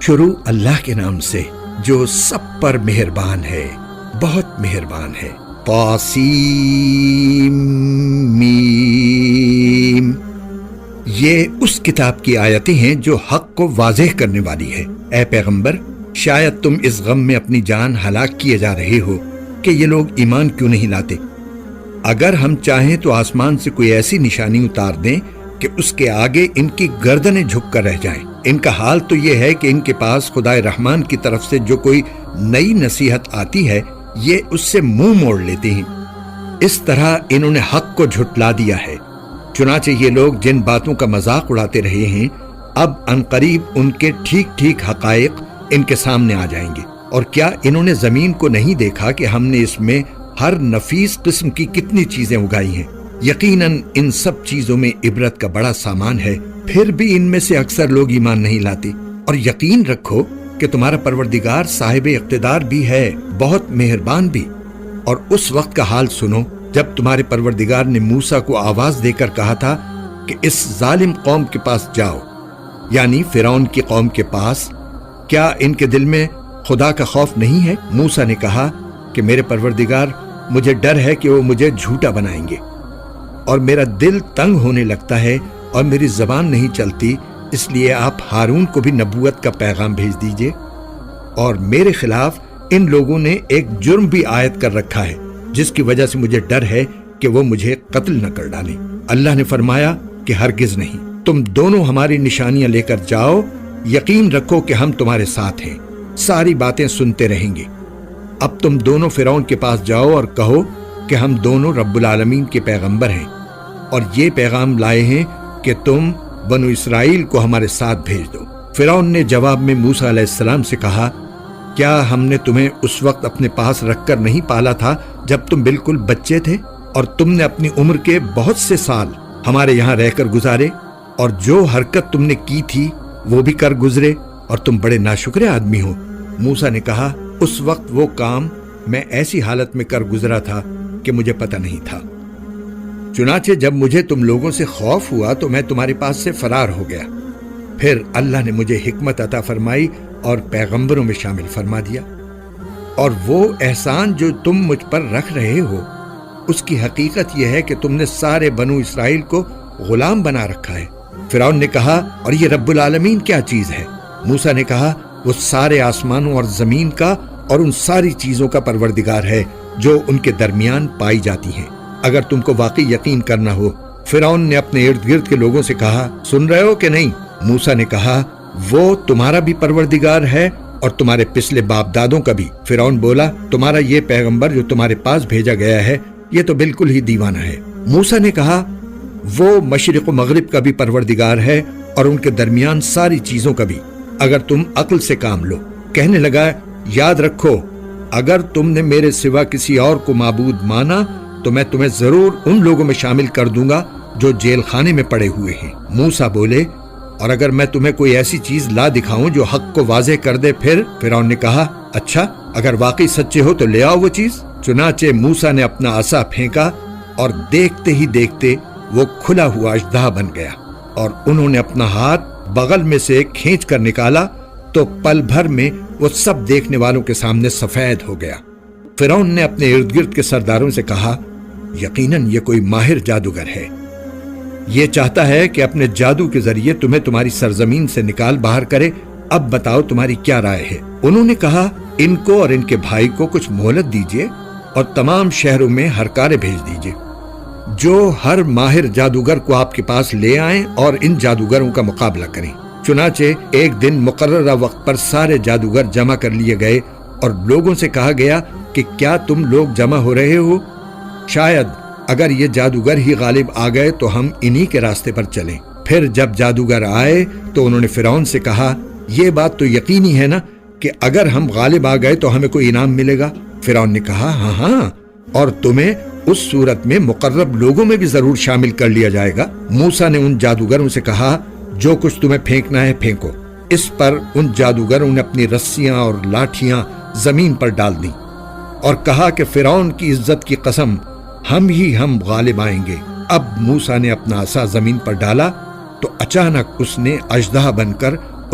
شروع اللہ کے نام سے جو سب پر مہربان ہے، بہت مہربان ہے۔ طاسیم میم، یہ اس کتاب کی آیتیں ہیں جو حق کو واضح کرنے والی ہے۔ اے پیغمبر، شاید تم اس غم میں اپنی جان ہلاک کیے جا رہے ہو کہ یہ لوگ ایمان کیوں نہیں لاتے۔ اگر ہم چاہیں تو آسمان سے کوئی ایسی نشانی اتار دیں کہ اس کے آگے ان کی گردنیں جھک کر رہ جائیں۔ ان کا حال تو یہ ہے کہ ان کے پاس خدائے رحمان کی طرف سے جو کوئی نئی نصیحت آتی ہے یہ اس سے منہ موڑ لیتے ہیں۔ اس طرح انہوں نے حق کو جھٹلا دیا ہے۔ چنانچہ یہ لوگ جن باتوں کا مذاق اڑاتے رہے ہیں، اب عنقریب ان کے ٹھیک ٹھیک حقائق ان کے سامنے آ جائیں گے۔ اور کیا انہوں نے زمین کو نہیں دیکھا کہ ہم نے اس میں ہر نفیس قسم کی کتنی چیزیں اگائی ہیں؟ یقیناً ان سب چیزوں میں عبرت کا بڑا سامان ہے، پھر بھی ان میں سے اکثر لوگ ایمان نہیں لاتے۔ اور یقین رکھو کہ تمہارا پروردگار صاحب اقتدار بھی ہے، بہت مہربان بھی۔ اور اس وقت کا حال سنو جب تمہارے پروردگار نے موسیٰ کو آواز دے کر کہا تھا کہ اس ظالم قوم کے پاس جاؤ، یعنی فرعون کی قوم کے پاس۔ کیا ان کے دل میں خدا کا خوف نہیں ہے؟ موسیٰ نے کہا کہ میرے پروردگار، مجھے ڈر ہے کہ وہ مجھے جھوٹا بنائیں گے، اور میرا دل تنگ ہونے لگتا ہے اور میری زبان نہیں چلتی، اس لیے آپ ہارون کو بھی نبوت کا پیغام بھیج دیجئے۔ اور میرے خلاف ان لوگوں نے ایک جرم بھی عائد کر رکھا ہے جس کی وجہ سے مجھے ڈر ہے کہ وہ مجھے قتل نہ کر ڈالیں۔ اللہ نے فرمایا کہ ہرگز نہیں، تم دونوں ہماری نشانیاں لے کر جاؤ، یقین رکھو کہ ہم تمہارے ساتھ ہیں، ساری باتیں سنتے رہیں گے۔ اب تم دونوں فرعون کے پاس جاؤ اور کہو کہ ہم دونوں رب العالمین کے پیغمبر ہیں اور یہ پیغام لائے ہیں کہ تم بنو اسرائیل کو ہمارے ساتھ بھیج دو۔ فرعون نے جواب میں موسیٰ علیہ السلام سے کہا، کیا ہم نے تمہیں اس وقت اپنے پاس رکھ کر نہیں پالا تھا جب تم بالکل بچے تھے، اور تم نے اپنی عمر کے بہت سے سال ہمارے یہاں رہ کر گزارے، اور جو حرکت تم نے کی تھی وہ بھی کر گزرے، اور تم بڑے ناشکر آدمی ہو۔ موسیٰ نے کہا، اس وقت وہ کام میں ایسی حالت میں کر گزرا تھا کہ مجھے پتہ نہیں تھا۔ چنانچہ جب مجھے تم لوگوں سے خوف ہوا تو میں تمہارے پاس سے فرار ہو گیا، پھر اللہ نے مجھے حکمت عطا فرمائی اور پیغمبروں میں شامل فرما دیا۔ اور وہ احسان جو تم مجھ پر رکھ رہے ہو اس کی حقیقت یہ ہے کہ تم نے سارے بنو اسرائیل کو غلام بنا رکھا ہے۔ فرعون نے کہا، اور یہ رب العالمین کیا چیز ہے؟ موسیٰ نے کہا، وہ سارے آسمانوں اور زمین کا اور ان ساری چیزوں کا پروردگار ہے جو ان کے درمیان پائی جاتی ہیں۔ اگر تم کو واقعی یقین کرنا ہو۔ فرعون نے اپنے ارد گرد کے لوگوں سے کہا، سن رہے ہو کہ نہیں؟ موسیٰ نے کہا، وہ تمہارا بھی پروردگار ہے اور تمہارے پچھلے باپ دادوں کا بھی۔ فرعون بولا، تمہارا یہ پیغمبر جو تمہارے پاس بھیجا گیا ہے یہ تو بالکل ہی دیوانہ ہے۔ موسیٰ نے کہا، وہ مشرق و مغرب کا بھی پروردگار ہے اور ان کے درمیان ساری چیزوں کا بھی، اگر تم عقل سے کام لو۔ کہنے لگا، یاد رکھو، اگر تم نے میرے سوا کسی اور کو معبود مانا تو میں تمہیں ضرور ان لوگوں میں شامل کر دوں گا جو جیل خانے میں پڑے ہوئے ہیں۔ موسیٰ بولے، اور اگر میں تمہیں کوئی ایسی چیز لا دکھاؤں جو حق کو واضح کر دے پھر؟ فرعون نے کہا، اچھا، اگر واقعی سچے ہو تو لے آؤ وہ چیز۔ چنانچہ موسیٰ نے اپنا عصا پھینکا اور دیکھتے ہی دیکھتے وہ کھلا ہوا اژدہا بن گیا، اور انہوں نے اپنا ہاتھ بغل میں سے کھینچ کر نکالا تو پل بھر میں وہ سب دیکھنے والوں کے سامنے سفید ہو گیا۔ فرعون نے اپنے ارد گرد کے سرداروں سے کہا، یقیناً یہ کوئی ماہر جادوگر ہے، یہ چاہتا ہے کہ اپنے جادو کے ذریعے تمہیں تمہاری سرزمین سے نکال باہر کرے۔ اب بتاؤ تمہاری کیا رائے ہے؟ انہوں نے کہا، ان کو اور ان کے بھائی کو کچھ مہلت دیجیے اور تمام شہروں میں ہرکارے بھیج دیجیے جو ہر ماہر جادوگر کو آپ کے پاس لے آئیں اور ان جادوگروں کا مقابلہ کریں۔ چنانچہ ایک دن مقررہ وقت پر سارے جادوگر جمع کر لیے گئے اور لوگوں سے کہا گیا کہ کیا تم لوگ جمع ہو رہے ہو؟ شاید اگر یہ جادوگر ہی غالب آ گئے تو ہم انہی کے راستے پر چلیں۔ پھر جب جادوگر آئے تو انہوں نے فرعون سے کہا، یہ بات تو یقینی ہے نا کہ اگر ہم غالب آ گئے تو ہمیں کوئی انعام ملے گا؟ فرعون نے کہا، ہاں، اور تمہیں اس صورت میں مقرب لوگوں میں بھی ضرور شامل کر لیا جائے گا۔ موسیٰ نے ان جادوگروں سے کہا، جو کچھ تمہیں پھینکنا ہے پھینکو۔ اس پر ان جادوگروں نے اپنی رسیاں اور لاٹھیاں زمین پر ڈال دیں اور کہا کہ فرعون کی عزت کی قسم، ہم غالب آئیں گے۔ اب موسیٰ نے اپنا عصا زمین پر ڈالا تو اچانک اس نے اژدہا بن کر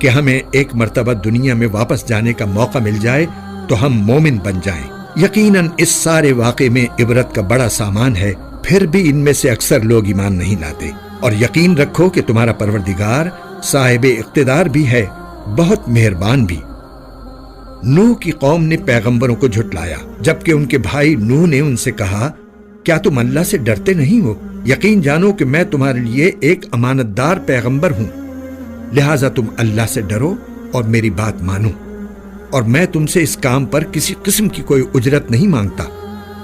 کہ ہمیں ایک مرتبہ دنیا میں واپس جانے کا موقع مل جائے تو ہم مومن بن جائیں۔ یقیناً اس سارے واقعے میں عبرت کا بڑا سامان ہے، پھر بھی ان میں سے اکثر لوگ ایمان نہیں لاتے۔ اور یقین رکھو کہ تمہارا پروردگار صاحب اقتدار بھی ہے، بہت مہربان بھی۔ نوح کی قوم نے پیغمبروں کو جھٹلایا، جبکہ ان کے بھائی نوح نے ان سے کہا، کیا تم اللہ سے ڈرتے نہیں ہو؟ یقین جانو کہ میں تمہارے لیے ایک امانت دار پیغمبر ہوں، لہٰذا تم اللہ سے ڈرو اور میری بات مانو، اور میں تم سے اس کام پر کسی قسم کی کوئی اجرت نہیں مانگتا۔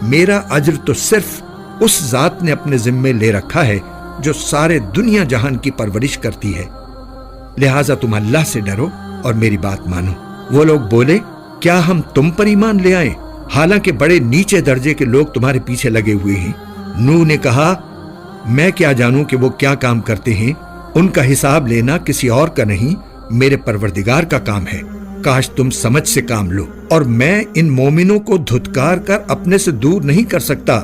میرا اجر تو صرف اس ذات نے اپنے ذمے لے رکھا ہے جو سارے دنیا جہان کی پرورش کرتی ہے، لہٰذا تم اللہ سے ڈرو اور میری بات مانو۔ وہ لوگ بولے، کیا ہم تم پر ایمان لے آئیں حالانکہ بڑے نیچے درجے کے لوگ تمہارے پیچھے لگے ہوئے ہیں؟ نوح نے کہا، میں کیا جانوں کہ وہ کیا کام کرتے ہیں، ان کا حساب لینا کسی اور کا نہیں، میرے پروردگار کا کام ہے۔ کاش تم سمجھ سے کام لو، اور میں ان مومنوں کو دھتکار کر اپنے سے دور نہیں کر سکتا۔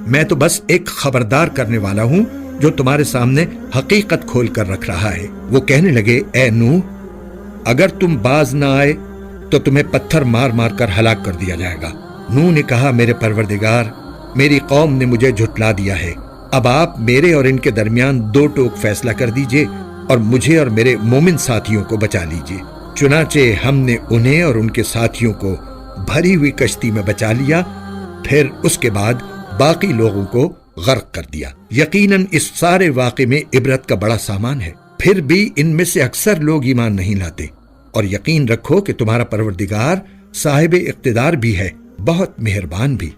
میں تو بس ایک خبردار کرنے والا ہوں جو تمہارے سامنے حقیقت کھول کر رکھ رہا ہے۔ وہ کہنے لگے، اے نوح، اگر تم باز نہ آئے تو تمہیں پتھر مار مار کر ہلاک کر دیا جائے گا۔ نوح نے کہا، میرے پروردگار، میری قوم نے مجھے جھٹلا دیا ہے، اب آپ میرے اور ان کے درمیان دو ٹوک فیصلہ کر دیجئے اور مجھے اور میرے مومن ساتھیوں کو بچا لیجئے۔ چنانچہ ہم نے انہیں اور ان کے ساتھیوں کو بھری ہوئی کشتی میں بچا لیا، پھر اس کے بعد باقی لوگوں کو غرق کر دیا۔ یقیناً اس سارے واقعے میں عبرت کا بڑا سامان ہے، پھر بھی ان میں سے اکثر لوگ ایمان نہیں لاتے۔ اور یقین رکھو کہ تمہارا پروردگار صاحب اقتدار بھی ہے، بہت مہربان بھی۔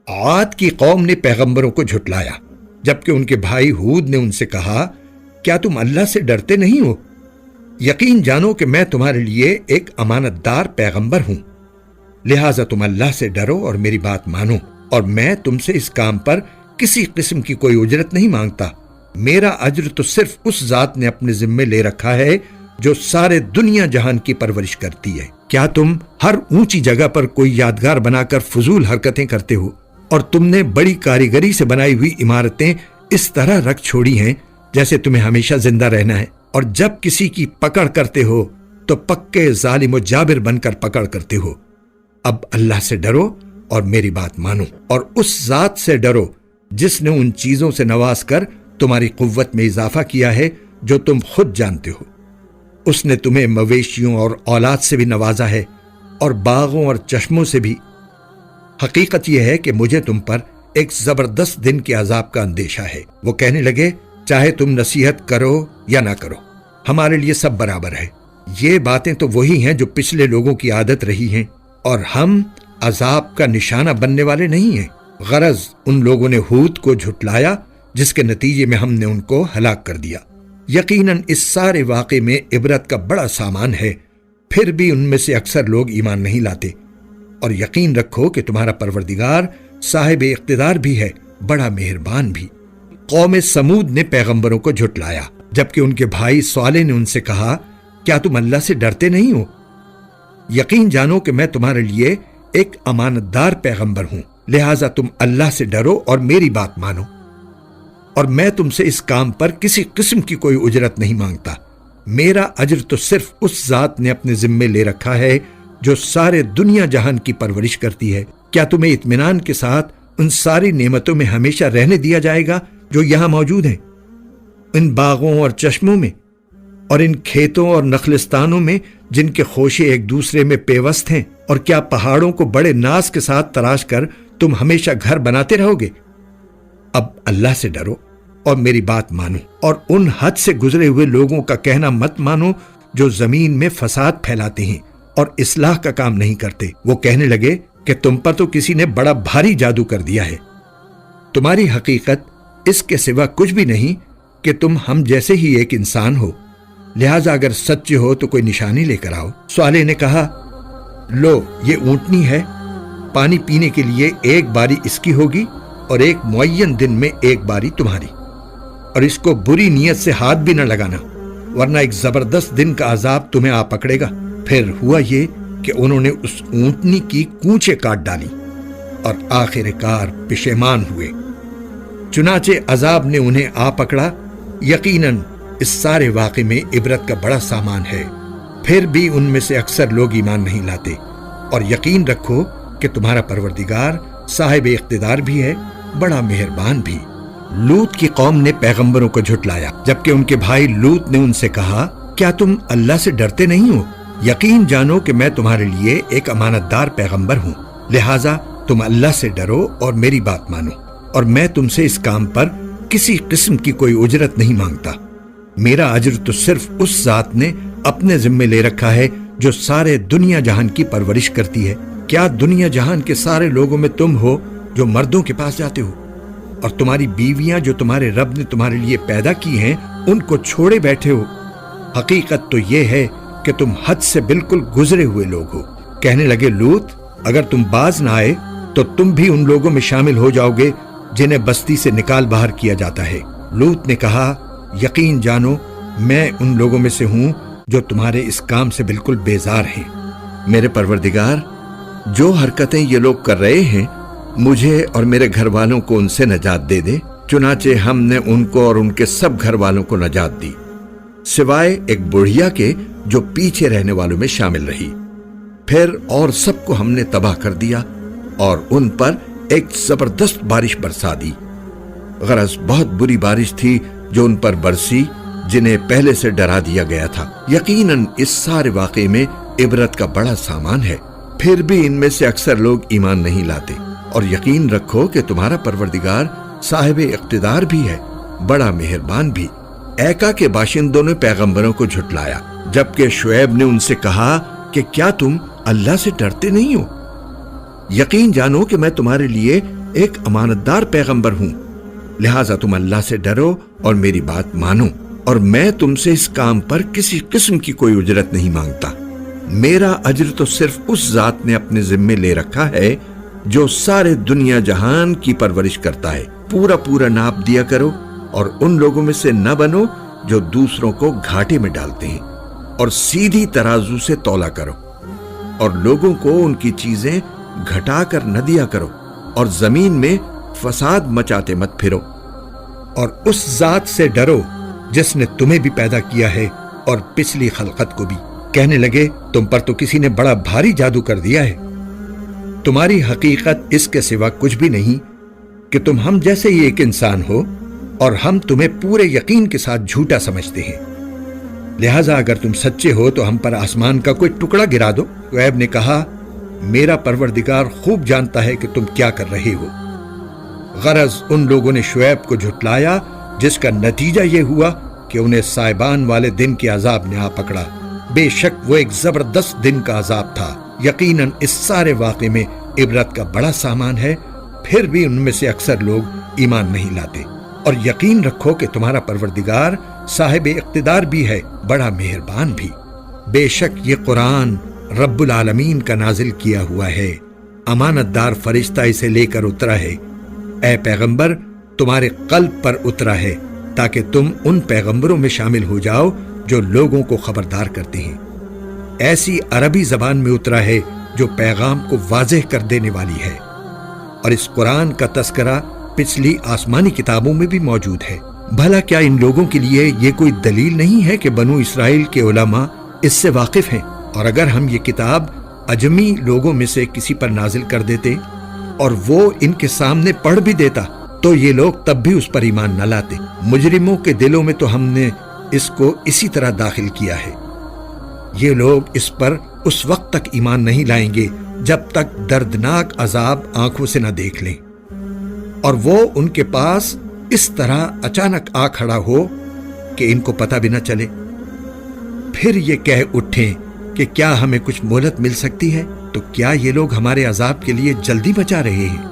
عاد کی قوم نے پیغمبروں کو جھٹلایا، جبکہ ان کے بھائی ہود نے ان سے کہا، کیا تم اللہ سے ڈرتے نہیں ہو؟ یقین جانو کہ میں تمہارے لیے ایک امانت دار پیغمبر ہوں، لہٰذا تم اللہ سے ڈرو اور میری بات مانو، اور میں تم سے اس کام پر کسی قسم کی کوئی اجرت نہیں مانگتا۔ میرا اجر تو صرف اس ذات نے اپنے ذمے لے رکھا ہے جو سارے دنیا جہان کی پرورش کرتی ہے۔ کیا تم ہر اونچی جگہ پر کوئی یادگار بنا کر فضول حرکتیں کرتے ہو، اور تم نے بڑی کاریگری سے بنائی ہوئی عمارتیں اس طرح رکھ چھوڑی ہیں جیسے تمہیں ہمیشہ زندہ رہنا ہے، اور جب کسی کی پکڑ کرتے ہو تو پکے ظالم و جابر بن کر پکڑ کرتے ہو۔ اب اللہ سے ڈرو اور میری بات مانو، اور اس ذات سے ڈرو جس نے ان چیزوں سے نواز کر تمہاری قوت میں اضافہ کیا ہے جو تم خود جانتے ہو۔ اس نے تمہیں مویشیوں اور اولاد سے بھی نوازا ہے، اور باغوں اور چشموں سے بھی۔ حقیقت یہ ہے کہ مجھے تم پر ایک زبردست دن کے عذاب کا اندیشہ ہے۔ وہ کہنے لگے، چاہے تم نصیحت کرو یا نہ کرو، ہمارے لیے سب برابر ہے۔ یہ باتیں تو وہی ہیں جو پچھلے لوگوں کی عادت رہی ہیں، اور ہم عذاب کا نشانہ بننے والے نہیں ہیں۔ غرض ان لوگوں نے ہود کو جھٹلایا، جس کے نتیجے میں ہم نے ان کو ہلاک کر دیا۔ یقیناً اس سارے واقعے میں عبرت کا بڑا سامان ہے، پھر بھی ان میں سے اکثر لوگ ایمان نہیں لاتے۔ اور یقین رکھو کہ تمہارا پروردگار صاحب اقتدار بھی ہے، بڑا مہربان بھی۔ قوم سمود نے پیغمبروں کو جھٹلایا، جبکہ ان کے بھائی صالح نے ان سے کہا، کیا تم اللہ سے ڈرتے نہیں ہو؟ یقین جانو کہ میں تمہارے لیے ایک امانت دار پیغمبر ہوں، لہٰذا تم اللہ سے ڈرو اور میری بات مانو، اور میں تم سے اس کام پر کسی قسم کی کوئی اجرت نہیں مانگتا۔ میرا اجر تو صرف اس ذات نے اپنے ذمے لے رکھا ہے جو سارے دنیا جہان کی پرورش کرتی ہے۔ کیا تمہیں اطمینان کے ساتھ ان ساری نعمتوں میں ہمیشہ رہنے دیا جائے گا جو یہاں موجود ہیں، ان باغوں اور چشموں میں، اور ان کھیتوں اور نخلستانوں میں جن کے خوشے ایک دوسرے میں پیوست ہیں؟ اور کیا پہاڑوں کو بڑے ناز کے ساتھ تراش کر تم ہمیشہ گھر بناتے رہو گے؟ اب اللہ سے ڈرو اور میری بات مانو، اور ان حد سے گزرے ہوئے لوگوں کا کہنا مت مانو جو زمین میں فساد پھیلاتے ہیں اور اصلاح کا کام نہیں کرتے۔ وہ کہنے لگے کہ تم پر تو کسی نے بڑا بھاری جادو کر دیا ہے، تمہاری حقیقت اس کے سوا کچھ بھی نہیں کہ تم ہم جیسے ہی ایک انسان ہو، لہٰذا اگر سچے ہو تو کوئی نشانی لے کر آؤ۔ صالح نے کہا، لو یہ اونٹنی ہے، پانی پینے کے لیے ایک باری اس کی ہوگی اور ایک معین دن میں ایک باری تمہاری، اور اس کو بری نیت سے ہاتھ بھی نہ لگانا، ورنہ ایک زبردست دن کا عذاب تمہیں آ پکڑے گا۔ پھر ہوا یہ کہ انہوں نے اس اونٹنی کی کونچیں کاٹ ڈالی اور آخر کار پشیمان ہوئے، چنانچہ عذاب نے انہیں آ پکڑا۔ یقیناً اس سارے واقعے میں عبرت کا بڑا سامان ہے، پھر بھی ان میں سے اکثر لوگ ایمان نہیں لاتے، اور یقین رکھو کہ تمہارا پروردگار صاحب اقتدار بھی ہے، بڑا مہربان بھی۔ لوط کی قوم نے پیغمبروں کو جھٹلایا، جبکہ ان کے بھائی لوط نے ان سے کہا، کیا تم اللہ سے ڈرتے نہیں ہو؟ یقین جانو کہ میں تمہارے لیے ایک امانت دار پیغمبر ہوں، لہٰذا تم اللہ سے ڈرو اور میری بات مانو، اور میں تم سے اس کام پر کسی قسم کی کوئی اجرت نہیں مانگتا۔ میرا اجر تو صرف اس ذات نے اپنے ذمے لے رکھا ہے جو سارے دنیا جہان کی پرورش کرتی ہے۔ کیا دنیا جہان کے سارے لوگوں میں تم ہو جو مردوں کے پاس جاتے ہو، اور تمہاری بیویاں جو تمہارے رب نے تمہارے لیے پیدا کی ہیں ان کو چھوڑے بیٹھے ہو؟ حقیقت تو یہ ہے کہ تم حد سے بالکل گزرے ہوئے لوگ ہو۔ کہنے لگے، لوط اگر تم باز نہ آئے تو تم بھی ان لوگوں میں شامل ہو جاؤ گے جنہیں بستی سے نکال باہر کیا جاتا ہے۔ لوط نے کہا، یقین جانو میں ان لوگوں میں سے ہوں جو تمہارے اس کام سے بالکل بیزار ہیں۔ میرے پروردگار، جو حرکتیں یہ لوگ کر رہے ہیں مجھے اور میرے گھر والوں کو ان سے نجات دے دے۔ چنانچہ ہم نے ان کو اور ان کے سب گھر والوں کو نجات دی، سوائے ایک بڑھیا کے جو پیچھے رہنے والوں میں شامل رہی۔ پھر اور سب کو ہم نے تباہ کر دیا اور ان پر ایک زبردست بارش برسا دی۔ غرض بہت بری بارش تھی جو ان پر برسی، جنہیں پہلے سے ڈرا دیا گیا تھا۔ یقیناً اس سارے واقعے میں عبرت کا بڑا سامان ہے، پھر بھی ان میں سے اکثر لوگ ایمان نہیں لاتے۔ اور یقین رکھو کہ تمہارا پروردگار صاحب اقتدار بھی ہے، بڑا مہربان بھی۔ ایکا کے باشندوں نے پیغمبروں کو جھٹلایا، جبکہ شعیب نے ان سے کہا کہ کیا تم اللہ سے ڈرتے نہیں ہو؟ یقین جانو کہ میں تمہارے لیے ایک امانت دار پیغمبر ہوں، لہٰذا تم اللہ سے ڈرو اور میری بات مانو، اور میں تم سے اس کام پر کسی قسم کی کوئی اجرت نہیں مانگتا۔ میرا اجر تو صرف اس ذات نے اپنے ذمے لے رکھا ہے جو سارے دنیا جہان کی پرورش کرتا ہے۔ پورا پورا ناپ دیا کرو اور ان لوگوں میں سے نہ بنو جو دوسروں کو گھاٹے میں ڈالتے ہیں، اور سیدھی ترازو سے تولا کرو، اور لوگوں کو ان کی چیزیں گھٹا کر نہ دیا کرو، اور زمین میں فساد مچاتے مت پھرو، اور اس ذات سے ڈرو جس نے تمہیں بھی پیدا کیا ہے اور پچھلی خلقت کو بھی۔ کہنے لگے، تم پر تو کسی نے بڑا بھاری جادو کر دیا ہے، تمہاری حقیقت اس کے سوا کچھ بھی نہیں کہ تم ہم جیسے ہی ایک انسان ہو، اور ہم تمہیں پورے یقین کے ساتھ جھوٹا سمجھتے ہیں، لہٰذا اگر تم سچے ہو تو ہم پر آسمان کا کوئی ٹکڑا گرا دو۔ شعیب نے کہا، میرا پروردگار خوب جانتا ہے کہ تم کیا کر رہے ہو۔ غرض ان لوگوں نے شعیب کو جھٹلایا، جس کا نتیجہ یہ ہوا کہ انہیں سائبان والے دن کے عذاب نے آ پکڑا۔ بے شک وہ ایک زبردست دن کا عذاب تھا۔ یقیناً اس سارے واقعے میں عبرت کا بڑا سامان ہے، پھر بھی ان میں سے اکثر لوگ ایمان نہیں لاتے۔ اور یقین رکھو کہ تمہارا پروردگار صاحب اقتدار بھی ہے، بڑا مہربان بھی۔ بے شک یہ قرآن رب العالمین کا نازل کیا ہوا ہے، امانت دار فرشتہ اسے لے کر اترا ہے۔ اے پیغمبر، تمہارے قلب پر اترا ہے تاکہ تم ان پیغمبروں میں شامل ہو جاؤ جو لوگوں کو خبردار کرتے ہیں۔ ایسی عربی زبان میں اترا ہے جو پیغام کو واضح کر دینے والی ہے۔ اور اس قرآن کا تذکرہ پچھلی آسمانی کتابوں میں بھی موجود ہے۔ بھلا کیا ان لوگوں کے لیے یہ کوئی دلیل نہیں ہے کہ بنو اسرائیل کے علماء اس سے واقف ہیں؟ اور اگر ہم یہ کتاب اجمی لوگوں میں سے کسی پر نازل کر دیتے اور وہ ان کے سامنے پڑھ بھی دیتا تو یہ لوگ تب بھی اس پر ایمان نہ لاتے۔ مجرموں کے دلوں میں تو ہم نے اس کو اسی طرح داخل کیا ہے۔ یہ لوگ اس پر اس وقت تک ایمان نہیں لائیں گے جب تک دردناک عذاب آنکھوں سے نہ دیکھ لیں، اور وہ ان کے پاس اس طرح اچانک آ کھڑا ہو کہ ان کو پتہ بھی نہ چلے۔ پھر یہ کہہ اٹھیں کہ کیا ہمیں کچھ مہلت مل سکتی ہے؟ تو کیا یہ لوگ ہمارے عذاب کے لیے جلدی مچا رہے ہیں؟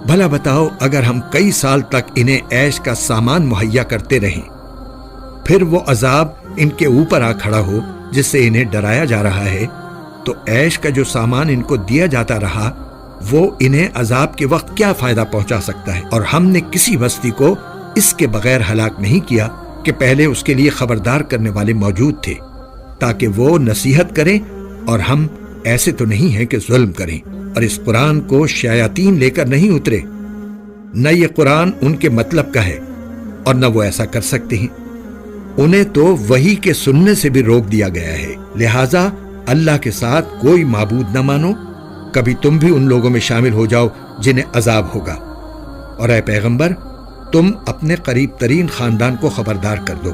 بھلا بتاؤ، اگر ہم کئی سال تک انہیں عیش کا سامان مہیا کرتے رہیں، پھر وہ عذاب ان کے اوپر آ کھڑا ہو جس سے انہیں ڈرایا جا رہا ہے، تو عیش کا جو سامان ان کو دیا جاتا رہا وہ انہیں عذاب کے وقت کیا فائدہ پہنچا سکتا ہے؟ اور ہم نے کسی بستی کو اس کے بغیر ہلاک نہیں کیا کہ پہلے اس کے لیے خبردار کرنے والے موجود تھے تاکہ وہ نصیحت کریں، اور ہم ایسے تو نہیں ہیں کہ ظلم کریں۔ اور اس قرآن کو شیاطین لے کر نہیں اترے، نہ یہ قرآن ان کے مطلب کا ہے، اور نہ وہ ایسا کر سکتے ہیں۔ انہیں تو وحی کے سننے سے بھی روک دیا گیا ہے، لہٰذا اللہ کے ساتھ کوئی معبود نہ مانو، کبھی تم بھی ان لوگوں میں شامل ہو جاؤ جنہیں عذاب ہوگا۔ اور اے پیغمبر، تم اپنے قریب ترین خاندان کو خبردار کر دو،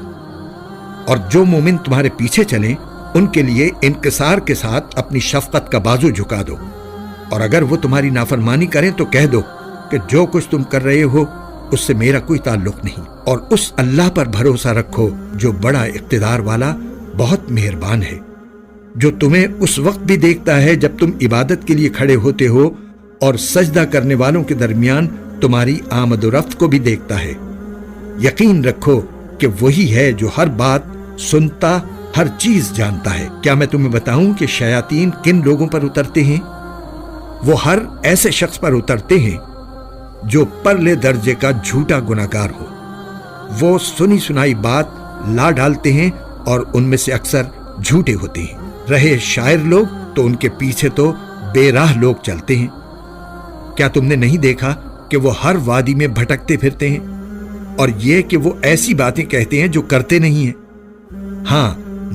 اور جو مومن تمہارے پیچھے چلیں ان کے لیے انکسار کے ساتھ اپنی شفقت کا بازو جھکا دو، اور اگر وہ تمہاری نافرمانی کریں تو کہہ دو کہ جو کچھ تم کر رہے ہو اس سے میرا کوئی تعلق نہیں، اور اس اللہ پر بھروسہ رکھو جو بڑا اقتدار والا، بہت مہربان ہے، جو تمہیں اس وقت بھی دیکھتا ہے جب تم عبادت کے لیے کھڑے ہوتے ہو، اور سجدہ کرنے والوں کے درمیان تمہاری آمد و رفت کو بھی دیکھتا ہے۔ یقین رکھو کہ وہی ہے جو ہر بات سنتا، ہر چیز جانتا ہے۔ کیا میں تمہیں بتاؤں کہ شیاطین کن لوگوں پر اترتے ہیں؟ وہ ہر ایسے شخص پر اترتے ہیں جو پرلے درجے کا جھوٹا گناہگار ہو۔ وہ سنی سنائی بات لا ڈالتے ہیں اور ان میں سے اکثر جھوٹے ہوتے ہیں۔ رہے شاعر لوگ تو ان کے پیچھے تو بے راہ لوگ چلتے ہیں۔ کیا تم نے نہیں دیکھا کہ وہ ہر وادی میں بھٹکتے پھرتے ہیں، اور یہ کہ وہ ایسی باتیں کہتے ہیں جو کرتے نہیں ہیں؟ ہاں،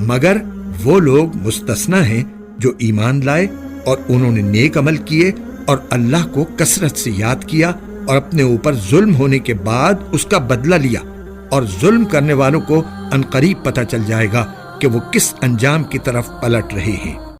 مگر وہ لوگ مستثنا ہیں جو ایمان لائے اور انہوں نے نیک عمل کیے اور اللہ کو کثرت سے یاد کیا، اور اپنے اوپر ظلم ہونے کے بعد اس کا بدلہ لیا۔ اور ظلم کرنے والوں کو عنقریب پتہ چل جائے گا کہ وہ کس انجام کی طرف پلٹ رہے ہیں۔